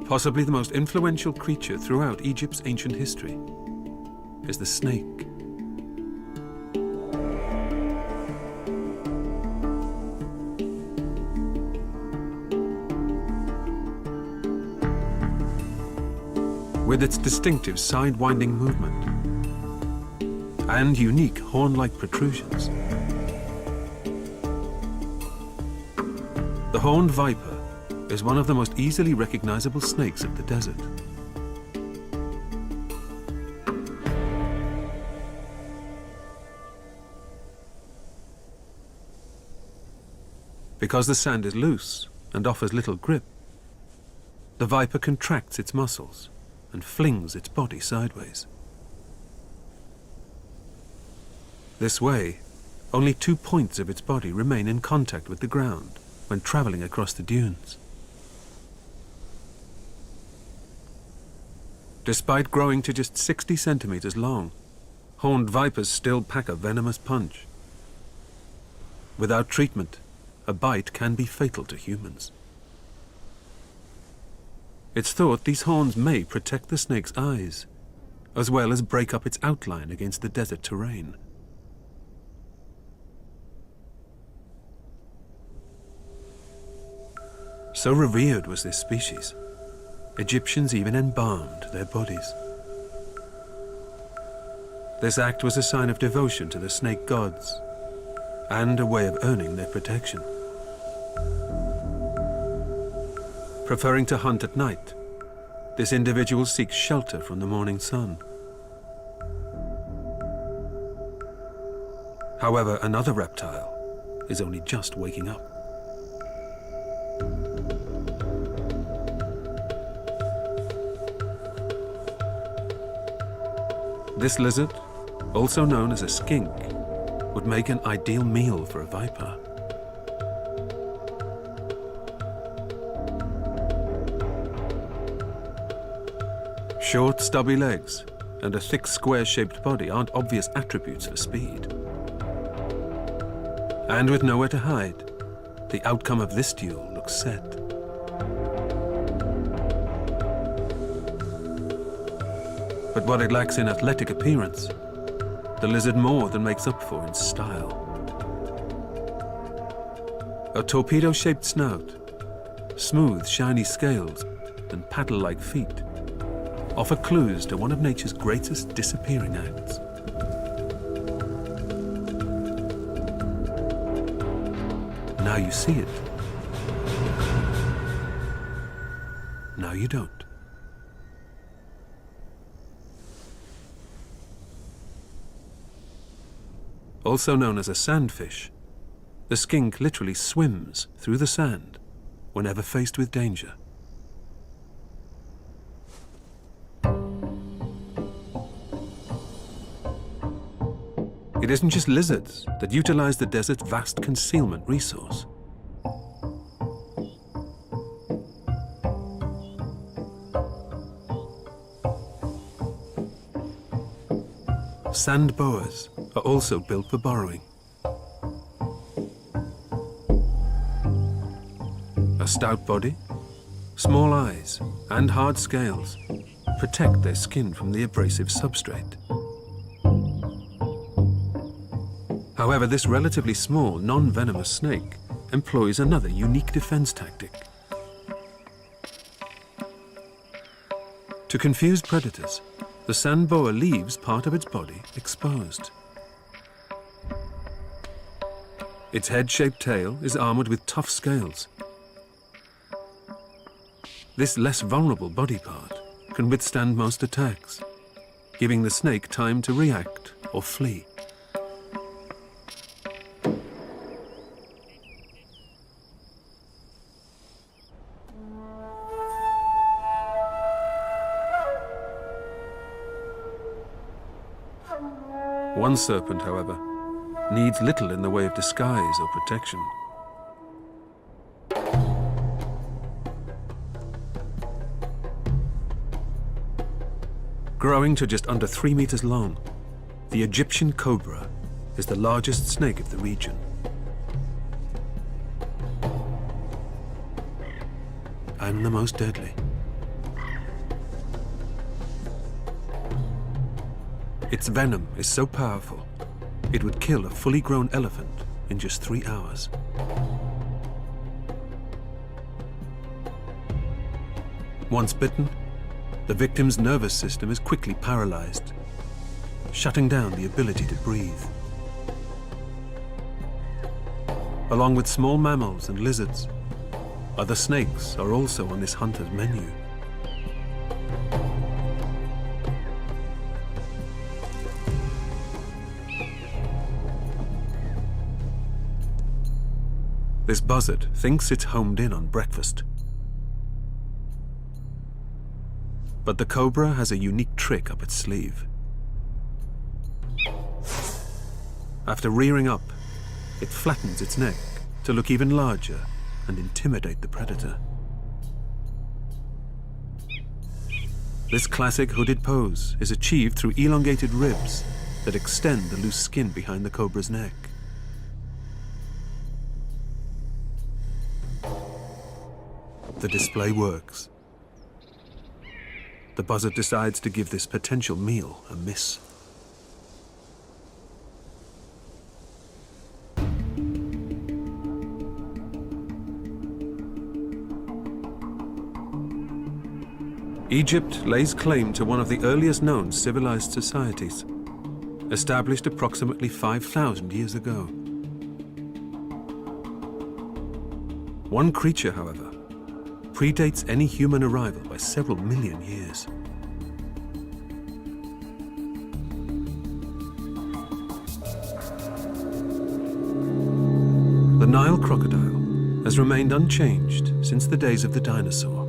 Possibly the most influential creature throughout Egypt's ancient history is the snake. With its distinctive side-winding movement and unique horn-like protrusions, the horned viper is one of the most easily recognizable snakes of the desert. Because the sand is loose and offers little grip, the viper contracts its muscles and flings its body sideways. This way, only 2 points of its body remain in contact with the ground when traveling across the dunes. Despite growing to just 60 centimeters long, horned vipers still pack a venomous punch. Without treatment, a bite can be fatal to humans. It's thought these horns may protect the snake's eyes, as well as break up its outline against the desert terrain. So revered was this species, Egyptians even embalmed their bodies. This act was a sign of devotion to the snake gods and a way of earning their protection. Preferring to hunt at night, this individual seeks shelter from the morning sun. However, another reptile is only just waking up. This lizard, also known as a skink, would make an ideal meal for a viper. Short, stubby legs and a thick, square-shaped body aren't obvious attributes for speed. And with nowhere to hide, the outcome of this duel looks set. But what it lacks in athletic appearance, the lizard more than makes up for in style. A torpedo-shaped snout, smooth, shiny scales, and paddle-like feet offer clues to one of nature's greatest disappearing acts. Now you see it. Now you don't. Also known as a sandfish, the skink literally swims through the sand whenever faced with danger. It isn't just lizards that utilize the desert's vast concealment resource. Sand boas are also built for burrowing. A stout body, small eyes, and hard scales protect their skin from the abrasive substrate. However, this relatively small, non-venomous snake employs another unique defense tactic. To confuse predators, the sand boa leaves part of its body exposed. Its head-shaped tail is armored with tough scales. This less vulnerable body part can withstand most attacks, giving the snake time to react or flee. One serpent, however, needs little in the way of disguise or protection. Growing to just under 3 meters long, the Egyptian cobra is the largest snake of the region. And the most deadly. Its venom is so powerful, it would kill a fully grown elephant in just 3 hours. Once bitten, the victim's nervous system is quickly paralyzed, shutting down the ability to breathe. Along with small mammals and lizards, other snakes are also on this hunter's menu. This buzzard thinks it's homed in on breakfast. But the cobra has a unique trick up its sleeve. After rearing up, it flattens its neck to look even larger and intimidate the predator. This classic hooded pose is achieved through elongated ribs that extend the loose skin behind the cobra's neck. The display works. The buzzard decides to give this potential meal a miss. Egypt lays claim to one of the earliest known civilized societies, established approximately 5,000 years ago. One creature, however, predates any human arrival by several million years. The Nile crocodile has remained unchanged since the days of the dinosaur.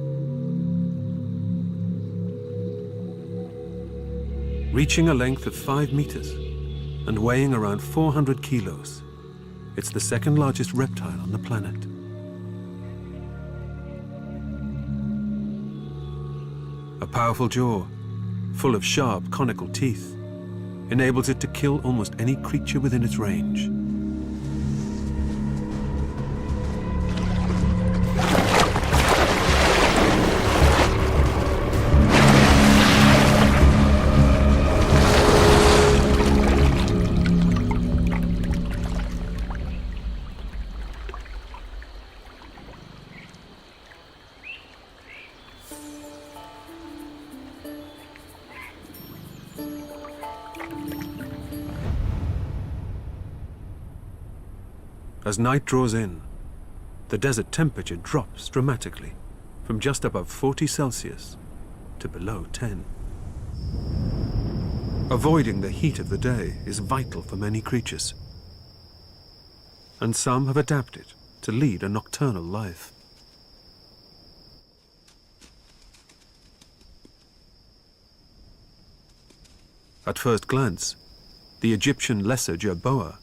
Reaching a length of 5 meters and weighing around 400 kilos, it's the second largest reptile on the planet. A powerful jaw, full of sharp, conical teeth, enables it to kill almost any creature within its range. As night draws in, the desert temperature drops dramatically from just above 40 Celsius to below 10. Avoiding the heat of the day is vital for many creatures, and some have adapted to lead a nocturnal life. At first glance, the Egyptian lesser jerboa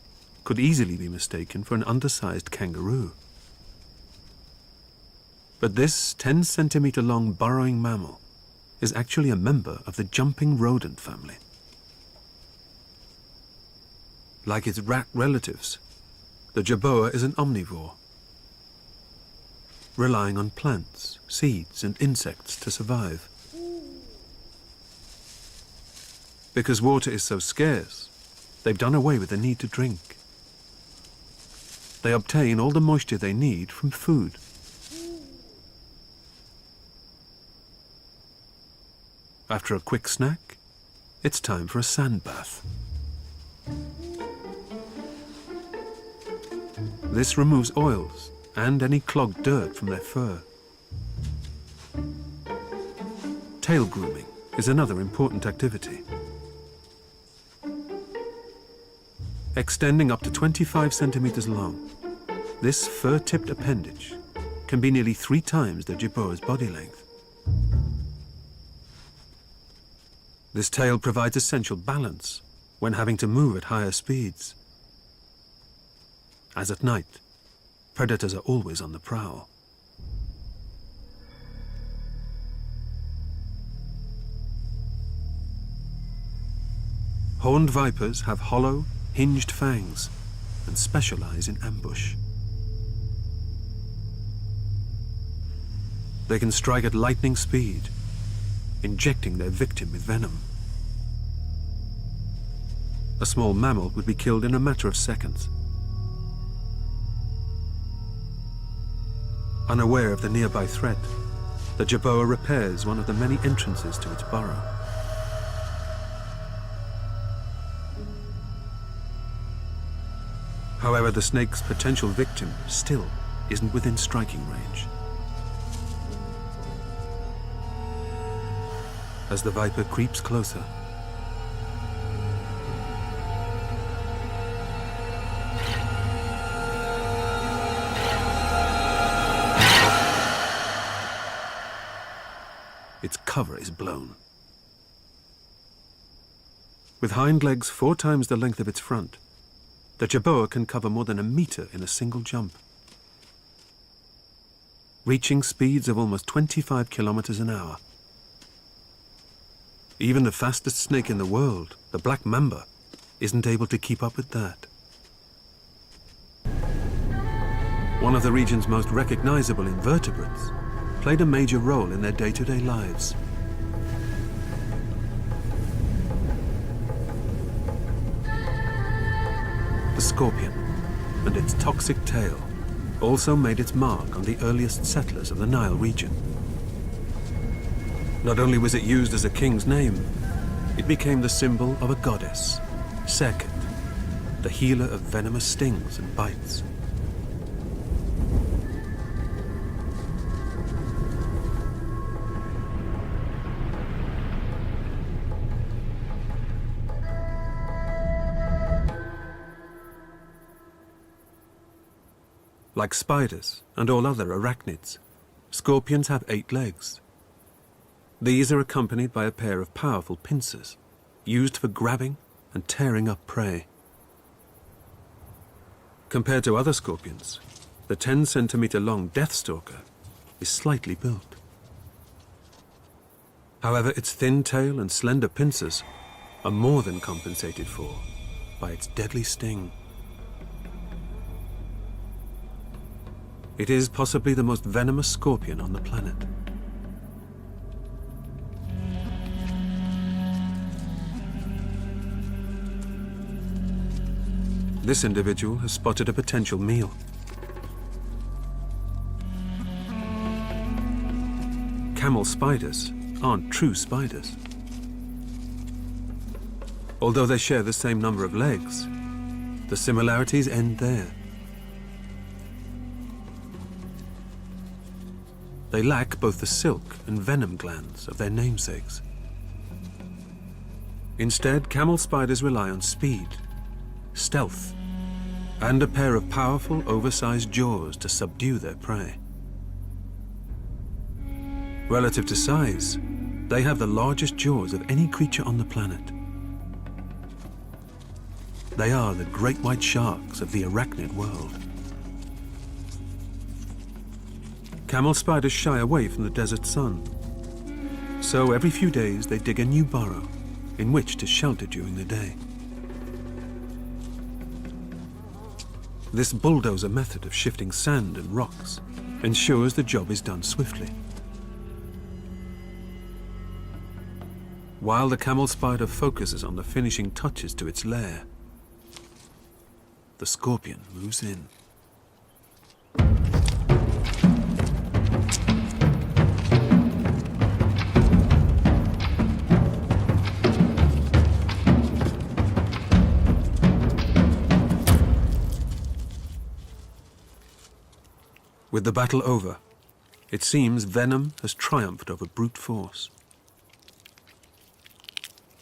could easily be mistaken for an undersized kangaroo. But this 10-centimeter-long burrowing mammal is actually a member of the jumping rodent family. Like its rat relatives, the jerboa is an omnivore, relying on plants, seeds, and insects to survive. Because water is so scarce, they've done away with the need to drink. They obtain all the moisture they need from food. After a quick snack, it's time for a sand bath. This removes oils and any clogged dirt from their fur. Tail grooming is another important activity. Extending up to 25 centimeters long, this fur-tipped appendage can be nearly 3 times the jerboa's body length. This tail provides essential balance when having to move at higher speeds. As at night, predators are always on the prowl. Horned vipers have hollow, hinged fangs and specialize in ambush. They can strike at lightning speed, injecting their victim with venom. a small mammal would be killed in a matter of seconds. Unaware of the nearby threat, the jerboa repairs one of the many entrances to its burrow. However, the snake's potential victim still isn't within striking range. As the viper creeps closer, its cover is blown. With hind legs 4 times the length of its front, the jerboa can cover more than a meter in a single jump, reaching speeds of almost 25 kilometers an hour. Even the fastest snake in the world, the black mamba, isn't able to keep up with that. One of the region's most recognizable invertebrates played a major role in their day-to-day lives. The scorpion and its toxic tail also made its mark on the earliest settlers of the Nile region. Not only was it used as a king's name, it became the symbol of a goddess, Serpent, the healer of venomous stings and bites. Like spiders and all other arachnids, scorpions have 8 legs. These are accompanied by a pair of powerful pincers, used for grabbing and tearing up prey. Compared to other scorpions, the 10-centimeter-long deathstalker is slightly built. However, its thin tail and slender pincers are more than compensated for by its deadly sting. It is possibly the most venomous scorpion on the planet. This individual has spotted a potential meal. Camel spiders aren't true spiders. Although they share the same number of legs, the similarities end there. They lack both the silk and venom glands of their namesakes. Instead, camel spiders rely on speed, stealth, and a pair of powerful, oversized jaws to subdue their prey. Relative to size, they have the largest jaws of any creature on the planet. They are the great white sharks of the arachnid world. Camel spiders shy away from the desert sun, so every few days they dig a new burrow in which to shelter during the day. This bulldozer method of shifting sand and rocks ensures the job is done swiftly. While the camel spider focuses on the finishing touches to its lair, the scorpion moves in. With the battle over, it seems venom has triumphed over brute force.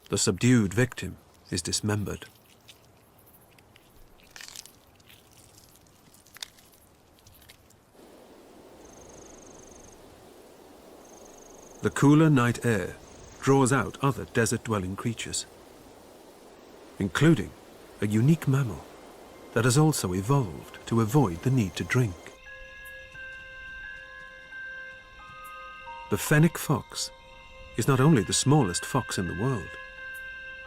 The subdued victim is dismembered. The cooler night air draws out other desert-dwelling creatures, including a unique mammal that has also evolved to avoid the need to drink. The fennec fox is not only the smallest fox in the world,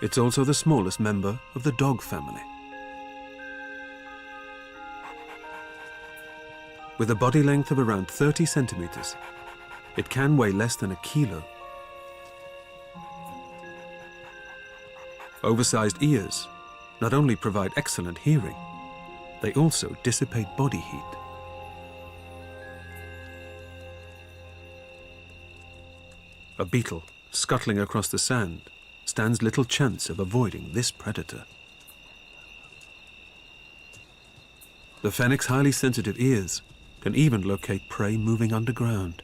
it's also the smallest member of the dog family. With a body length of around 30 centimeters, it can weigh less than a kilo. Oversized ears not only provide excellent hearing, they also dissipate body heat. A beetle scuttling across the sand stands little chance of avoiding this predator. The fennec's highly sensitive ears can even locate prey moving underground.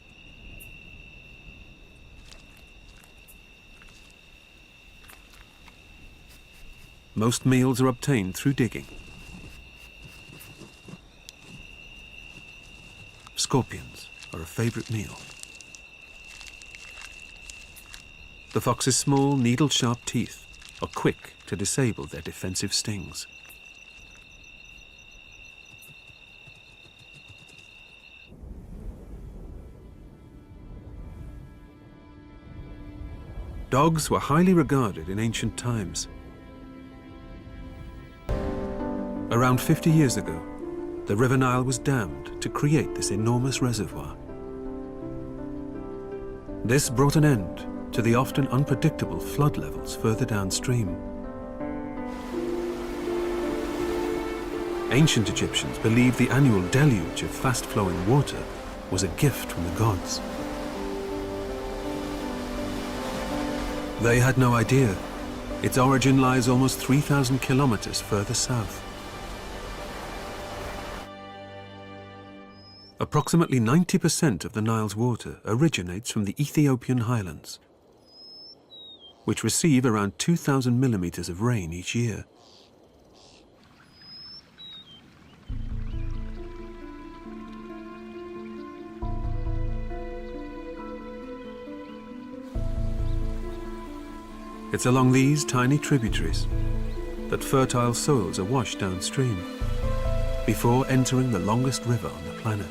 Most meals are obtained through digging. Scorpions are a favorite meal. The fox's small, needle-sharp teeth are quick to disable their defensive stings. Dogs were highly regarded in ancient times. Around 50 years ago, the River Nile was dammed to create this enormous reservoir. This brought an end to the often unpredictable flood levels further downstream. Ancient Egyptians believed the annual deluge of fast-flowing water was a gift from the gods. They had no idea its origin lies almost 3,000 kilometers further south. Approximately 90% of the Nile's water originates from the Ethiopian highlands, which receive around 2,000 millimeters of rain each year. It's along these tiny tributaries that fertile soils are washed downstream before entering the longest river on the planet.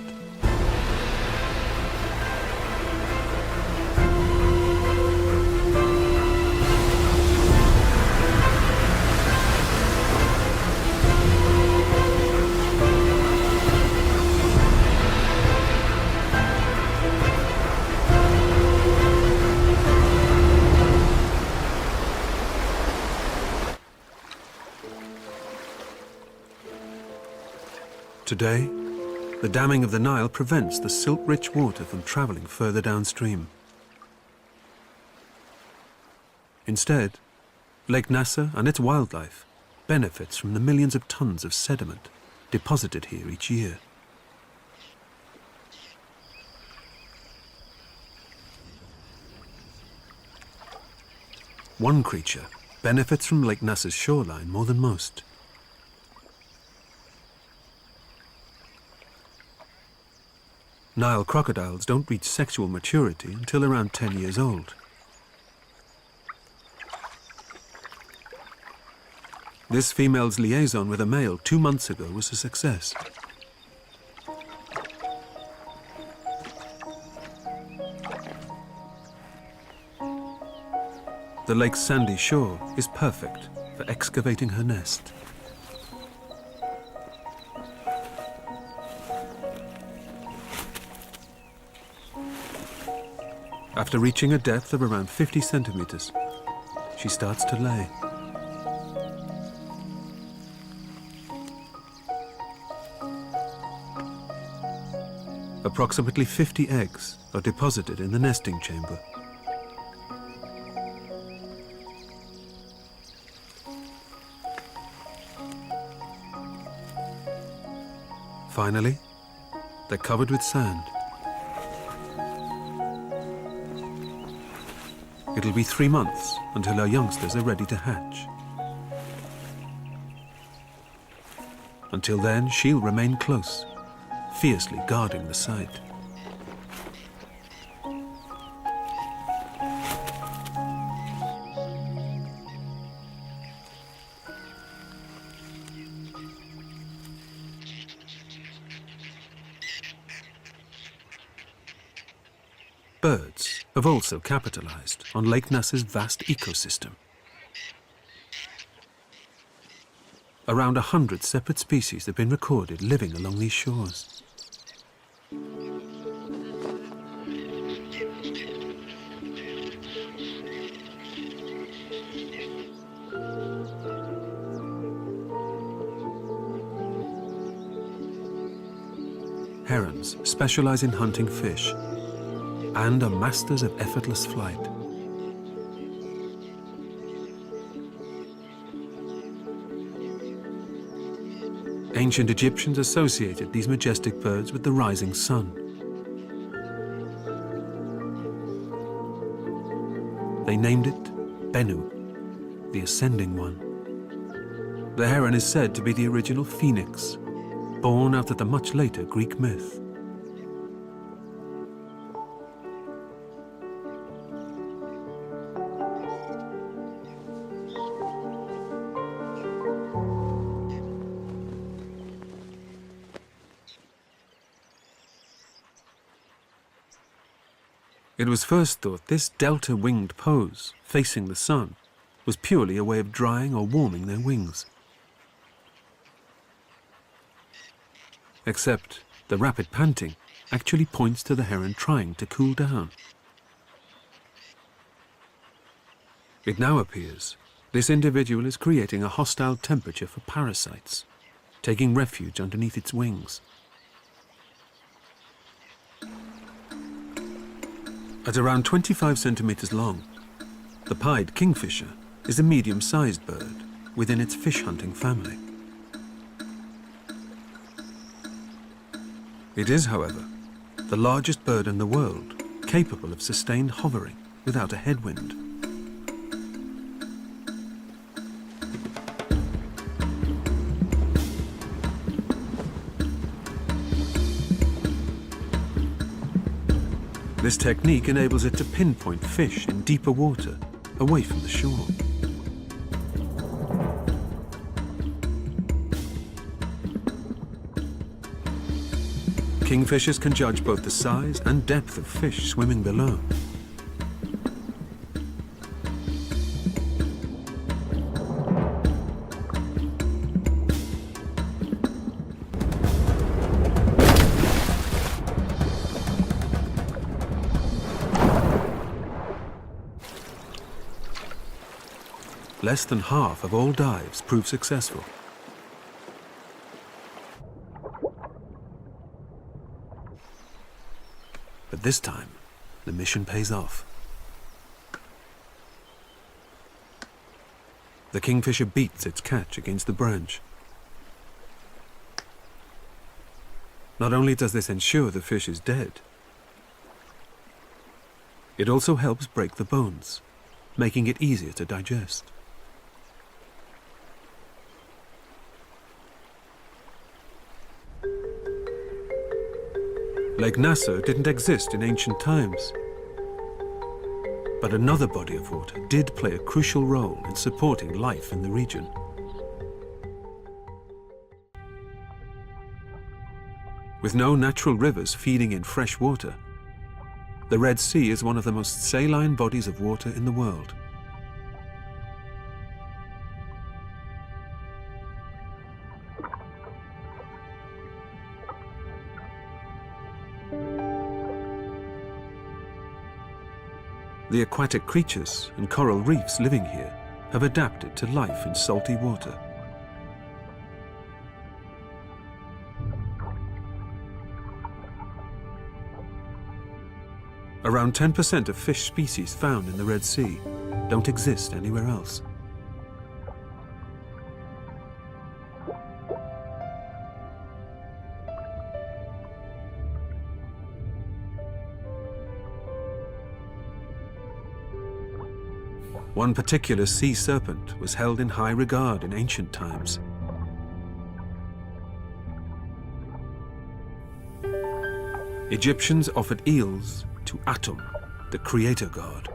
Today, the damming of the Nile prevents the silt-rich water from traveling further downstream. Instead, Lake Nasser and its wildlife benefits from the millions of tons of sediment deposited here each year. One creature benefits from Lake Nasser's shoreline more than most. Nile crocodiles don't reach sexual maturity until around 10 years old. This female's liaison with a male 2 months ago was a success. The lake's sandy shore is perfect for excavating her nest. After reaching a depth of around 50 centimeters, she starts to lay. Approximately 50 eggs are deposited in the nesting chamber. Finally, they're covered with sand. It'll be 3 months until our youngsters are ready to hatch. Until then, she'll remain close, fiercely guarding the site. Birds have also capitalized on Lake Nasser's vast ecosystem. Around 100 separate species have been recorded living along these shores. herons specialize in hunting fish and are masters of effortless flight. Ancient Egyptians associated these majestic birds with the rising sun. They named it Bennu, the ascending one. The heron is said to be the original phoenix, born out of the much later Greek myth. It was first thought this delta-winged pose, facing the sun, was purely a way of drying or warming their wings. Except the rapid panting actually points to the heron trying to cool down. It now appears this individual is creating a hostile temperature for parasites, taking refuge underneath its wings. At around 25 centimeters long, the pied kingfisher is a medium-sized bird within its fish-hunting family. It is, however, the largest bird in the world capable of sustained hovering without a headwind. This technique enables it to pinpoint fish in deeper water, away from the shore. Kingfishers can judge both the size and depth of fish swimming below. Less than half of all dives prove successful. But this time, the mission pays off. The kingfisher beats its catch against the branch. Not only does this ensure the fish is dead, it also helps break the bones, making it easier to digest. Lake Nasser didn't exist in ancient times, but another body of water did play a crucial role in supporting life in the region. With no natural rivers feeding in fresh water, the Red Sea is one of the most saline bodies of water in the world. The aquatic creatures and coral reefs living here have adapted to life in salty water. Around 10% of fish species found in the Red Sea don't exist anywhere else. One particular sea serpent was held in high regard in ancient times. Egyptians offered eels to Atum, the creator god.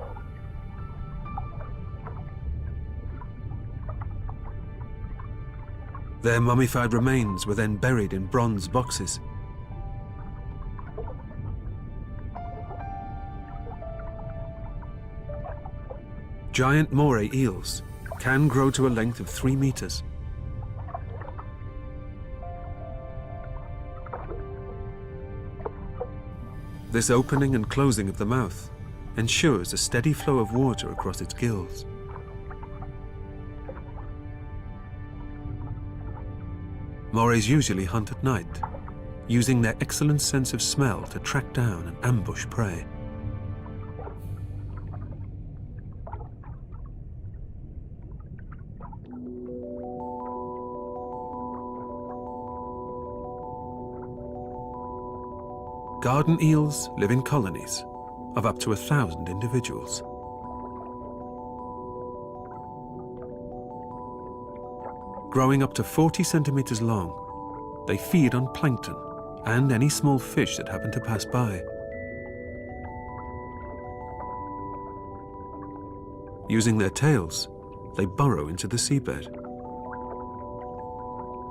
Their mummified remains were then buried in bronze boxes. Giant moray eels can grow to a length of 3 meters. This opening and closing of the mouth ensures a steady flow of water across its gills. Morays usually hunt at night, using their excellent sense of smell to track down and ambush prey. Garden eels live in colonies of up to 1,000 individuals. Growing up to 40 centimeters long, they feed on plankton and any small fish that happen to pass by. Using their tails, they burrow into the seabed.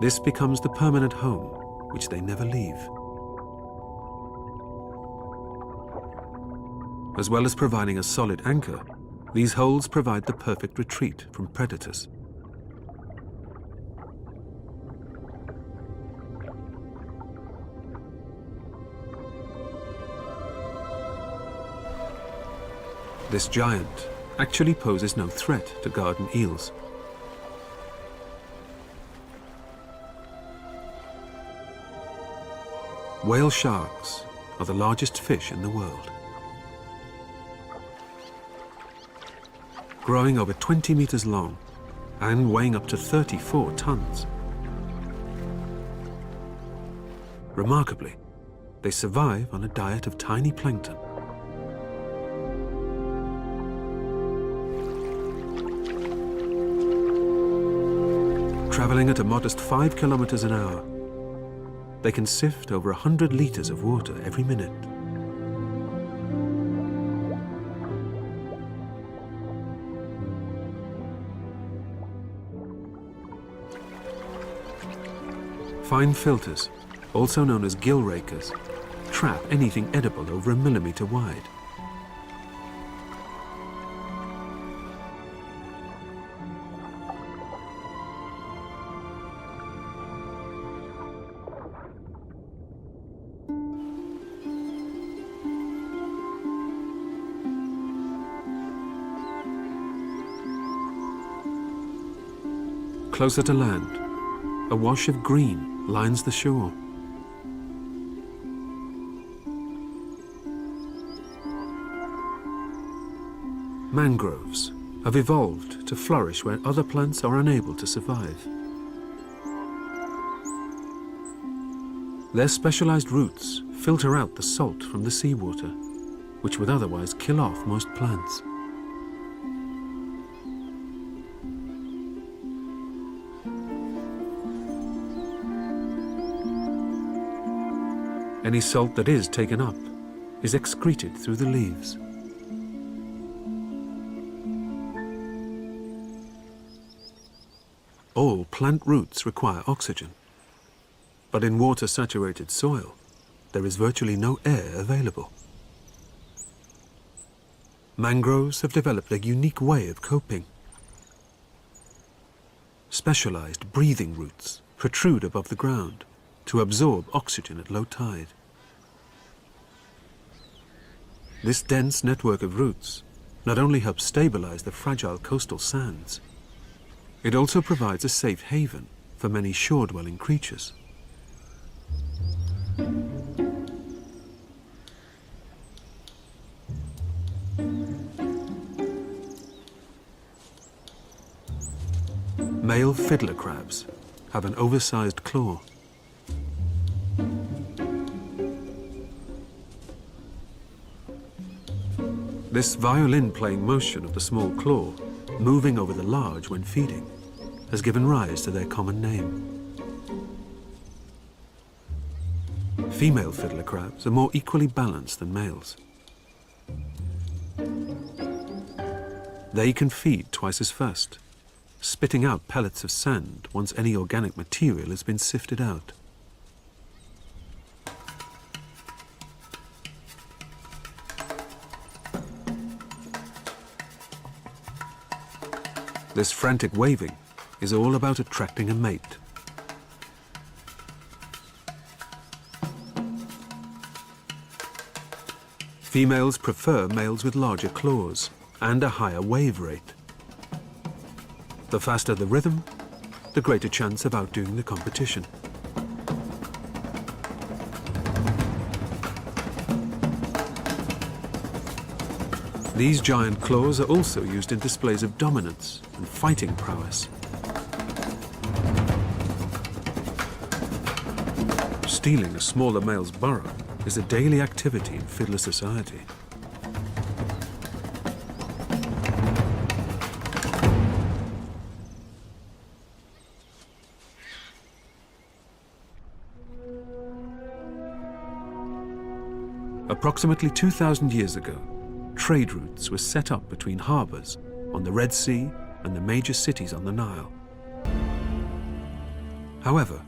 This becomes the permanent home, which they never leave. As well as providing a solid anchor, these holes provide the perfect retreat from predators. This giant actually poses no threat to garden eels. Whale sharks are the largest fish in the world. Growing over 20 meters long and weighing up to 34 tons. Remarkably, they survive on a diet of tiny plankton. Traveling at a modest 5 kilometers an hour, they can sift over 100 liters of water every minute. Fine filters, also known as gill rakers, trap anything edible over 1 millimeter wide. Closer to land, a wash of green lines the shore. Mangroves have evolved to flourish where other plants are unable to survive. Their specialized roots filter out the salt from the seawater, which would otherwise kill off most plants. Any salt that is taken up is excreted through the leaves. All plant roots require oxygen, but in water-saturated soil, there is virtually no air available. Mangroves have developed a unique way of coping. Specialized breathing roots protrude above the ground to absorb oxygen at low tide. This dense network of roots not only helps stabilize the fragile coastal sands, it also provides a safe haven for many shore-dwelling creatures. Male fiddler crabs have an oversized claw. This violin-playing motion of the small claw, moving over the large when feeding, has given rise to their common name. Female fiddler crabs are more equally balanced than males. They can feed twice as fast, spitting out pellets of sand once any organic material has been sifted out. This frantic waving is all about attracting a mate. Females prefer males with larger claws and a higher wave rate. The faster the rhythm, the greater chance of outdoing the competition. These giant claws are also used in displays of dominance and fighting prowess. Stealing a smaller male's burrow is a daily activity in fiddler society. Approximately 2,000 years ago, trade routes were set up between harbors on the Red Sea and the major cities on the Nile. However,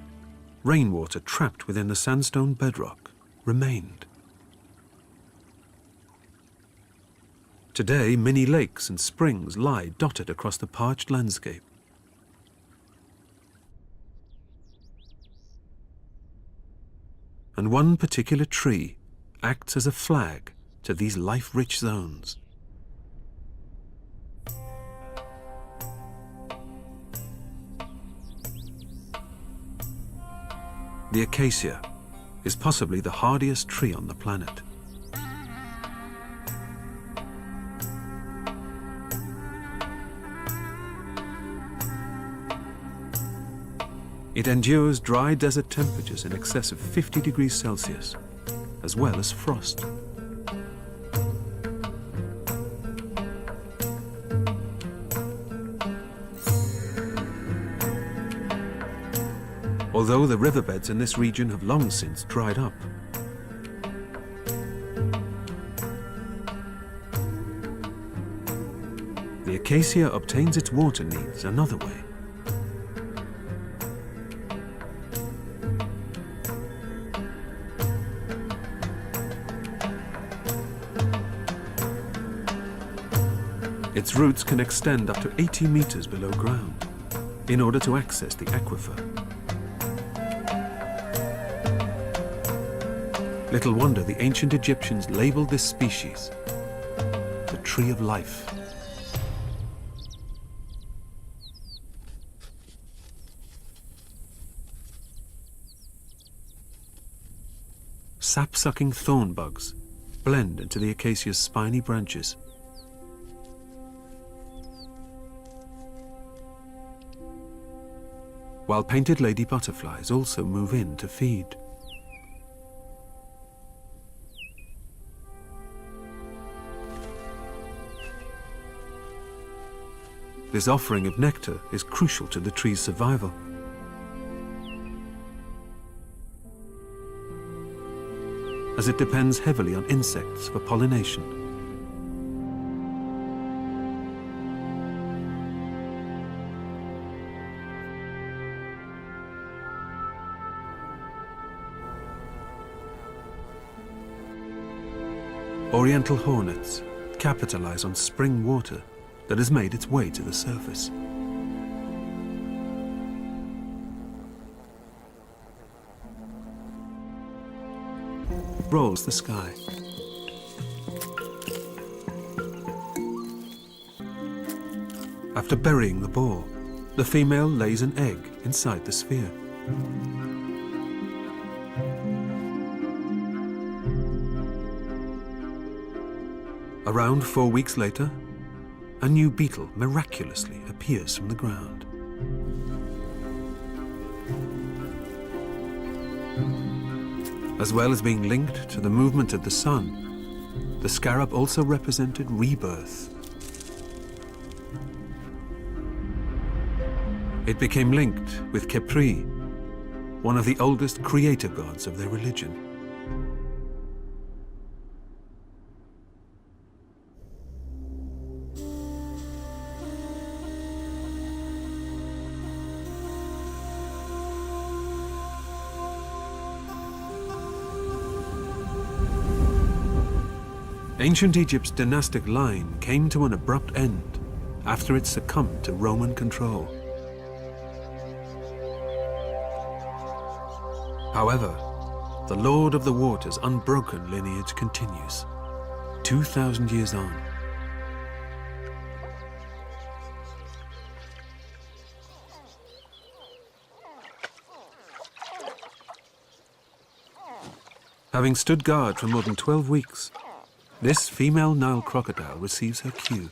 rainwater trapped within the sandstone bedrock remained. Today, many lakes and springs lie dotted across the parched landscape. And one particular tree acts as a flag to these life-rich zones. The acacia is possibly the hardiest tree on the planet. It endures dry desert temperatures in excess of 50 degrees Celsius, as well as frost. Although the riverbeds in this region have long since dried up, the acacia obtains its water needs another way. Its roots can extend up to 80 meters below ground in order to access the aquifer. Little wonder the ancient Egyptians labeled this species the tree of life. Sap-sucking thorn bugs blend into the acacia's spiny branches. While painted lady butterflies also move in to feed. This offering of nectar is crucial to the tree's survival. As it depends heavily on insects for pollination. Oriental hornets capitalize on spring water that has made its way to the surface. Rolls the sky. After burying the ball, the female lays an egg inside the sphere. Around 4 weeks later, a new beetle miraculously appears from the ground. As well as being linked to the movement of the sun, the scarab also represented rebirth. It became linked with Khepri, one of the oldest creator gods of their religion. Ancient Egypt's dynastic line came to an abrupt end after it succumbed to Roman control. However, the Lord of the Water's unbroken lineage continues, 2,000 years on. Having stood guard for more than 12 weeks, This female Nile crocodile receives her cue.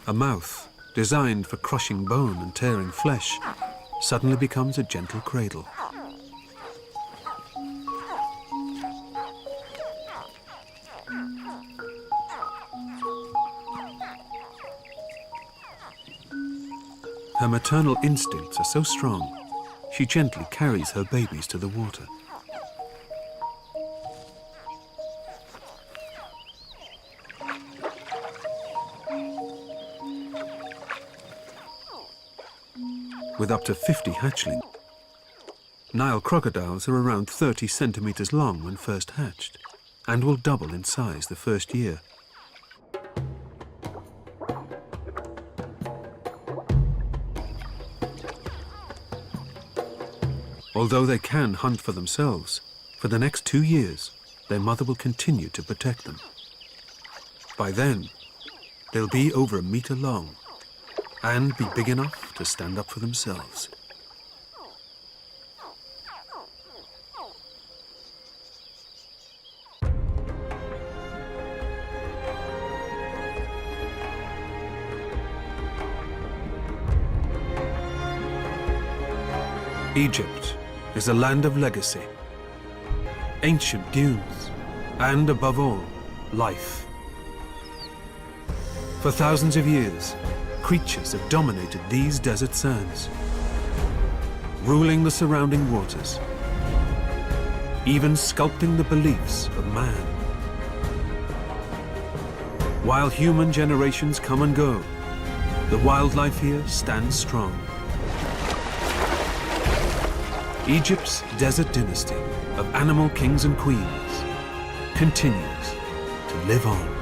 A mouth, designed for crushing bone and tearing flesh, suddenly becomes a gentle cradle. Her maternal instincts are so strong, she gently carries her babies to the water. With up to 50 hatchlings, Nile crocodiles are around 30 centimeters long when first hatched, and will double in size the first year. Although they can hunt for themselves, for the next 2 years, their mother will continue to protect them. By then, they'll be over 1 meter long and be big enough to stand up for themselves. Egypt is a land of legacy, ancient dunes, and above all, life. For thousands of years, creatures have dominated these desert sands, ruling the surrounding waters, even sculpting the beliefs of man. While human generations come and go, the wildlife here stands strong. Egypt's desert dynasty of animal kings and queens continues to live on.